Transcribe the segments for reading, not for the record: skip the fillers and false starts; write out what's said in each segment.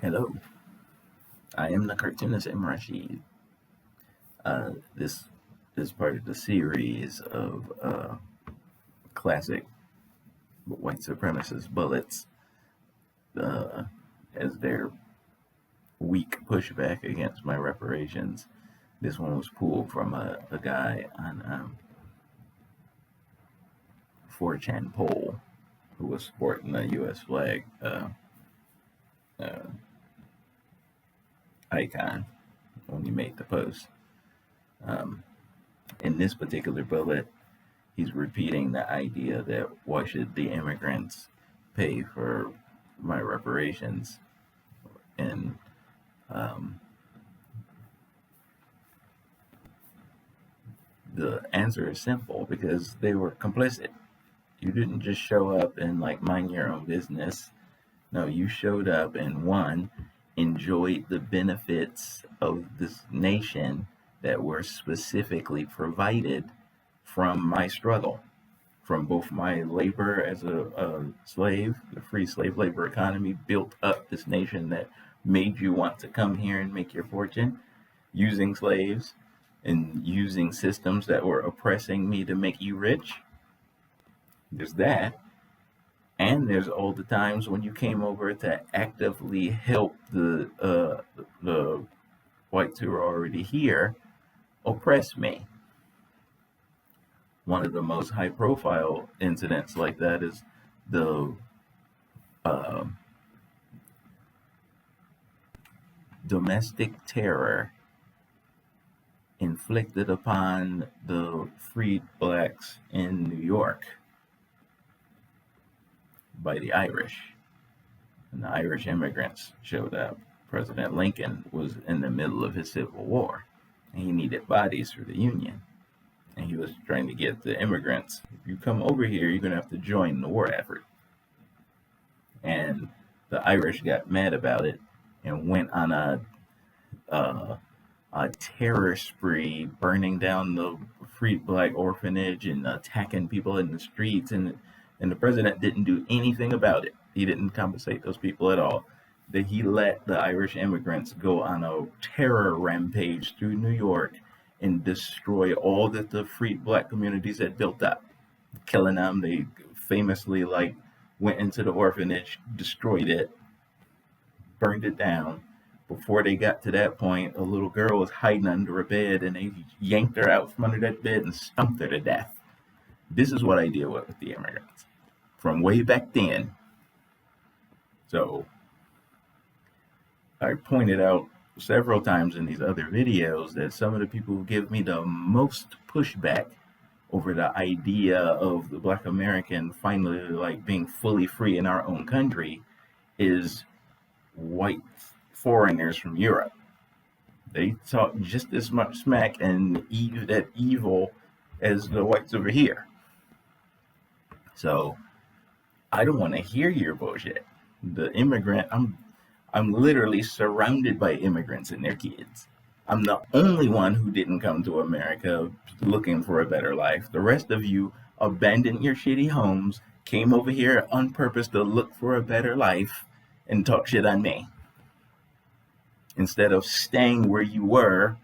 Hello, I am the cartoonist M. Rashid. This is part of the series of classic white supremacist bullets uh, as their weak pushback against my reparations. This one was pulled from a guy on 4chan poll who was sporting a U.S. flag uh, icon when he made the post. Um, in this particular bullet, he's repeating the idea that why should the immigrants pay for my reparations? And um, the answer is simple because they were complicit. You didn't just show up and like mind your own business. No, you showed up and one, enjoyed the benefits of this nation that were specifically provided from my struggle, from both my labor as a slave. The free slave labor economy built up this nation that made you want to come here and make your fortune using slaves and using systems that were oppressing me to make you rich. There's that. And there's all the times when you came over to actively help the whites who are already here oppress me. One of the most high profile incidents like that is the uh, domestic terror inflicted upon the freed blacks in New York by the Irish. And the Irish immigrants showed up. President Lincoln was in the middle of his Civil War, and he needed bodies for the Union. And he was trying to get the immigrants, if you come over here, you're going to have to join the war effort. And the Irish got mad about it and went on a terror spree, burning down the freed black orphanage and attacking people in the streets. And the president didn't do anything about it. He didn't compensate those people at all. That he let the Irish immigrants go on a terror rampage through New York and destroy all that the freed black communities had built up, killing them. They famously went into the orphanage, destroyed it, burned it down. Before they got to that point, a little girl was hiding under a bed and they yanked her out from under that bed and stumped her to death. This is what I deal with the immigrants from way back then. So I pointed out several times in these other videos that some of the people who give me the most pushback over the idea of the Black American finally being fully free in our own country is white foreigners from Europe. They talk just as much smack and that evil as the whites over here. So I don't want to hear your bullshit. The immigrant, I'm literally surrounded by immigrants and their kids. I'm the only one who didn't come to America looking for a better life. The rest of you abandoned your shitty homes, came over here on purpose to look for a better life, and talk shit on me. Instead of staying where you were,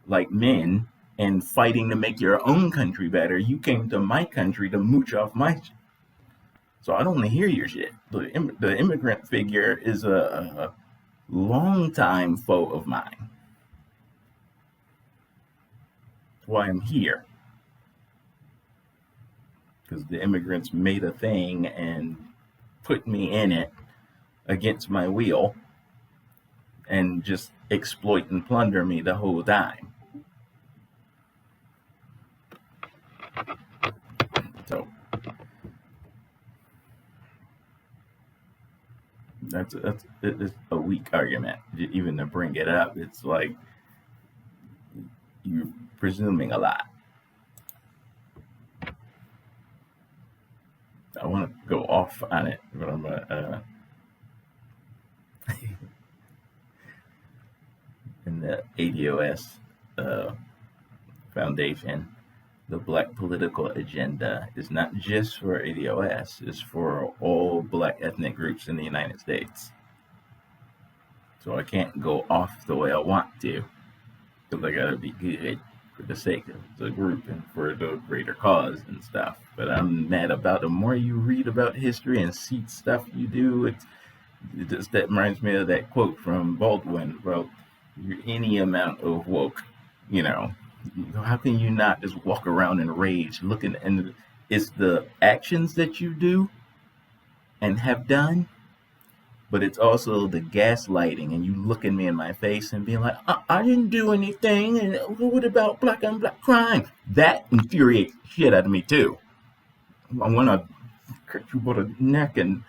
like men, and fighting to make your own country better, you came to my country to mooch off my shit. So I don't want to hear your shit. The immigrant figure is a longtime foe of mine. That's why I'm here. Because the immigrants made a thing and put me in it against my will and just exploit and plunder me the whole time. So that's a weak argument. Even to bring it up, it's like you're presuming a lot. I want to go off on it, but I'm in the ADOS Foundation. The Black political agenda is not just for ADOS, it's for all Black ethnic groups in the United States. So I can't go off the way I want to, because I gotta be good for the sake of the group and for the greater cause and stuff. But I'm mad about the more you read about history and see stuff you do. It just, that reminds me of that quote from Baldwin about any amount of woke. You know, how can you not just walk around in rage, looking, and it's the actions that you do and have done, but it's also the gaslighting and you looking me in my face and being like, I didn't do anything, and what about black on black crime? That infuriates the shit out of me too. I want to cut you by the neck and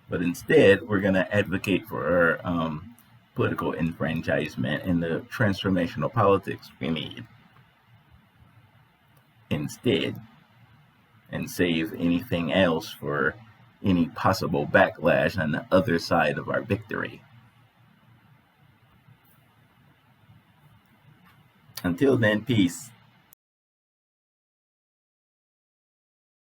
but instead we're going to advocate for political enfranchisement and the transformational politics we need instead, and save anything else for any possible backlash on the other side of our victory. Until then, peace.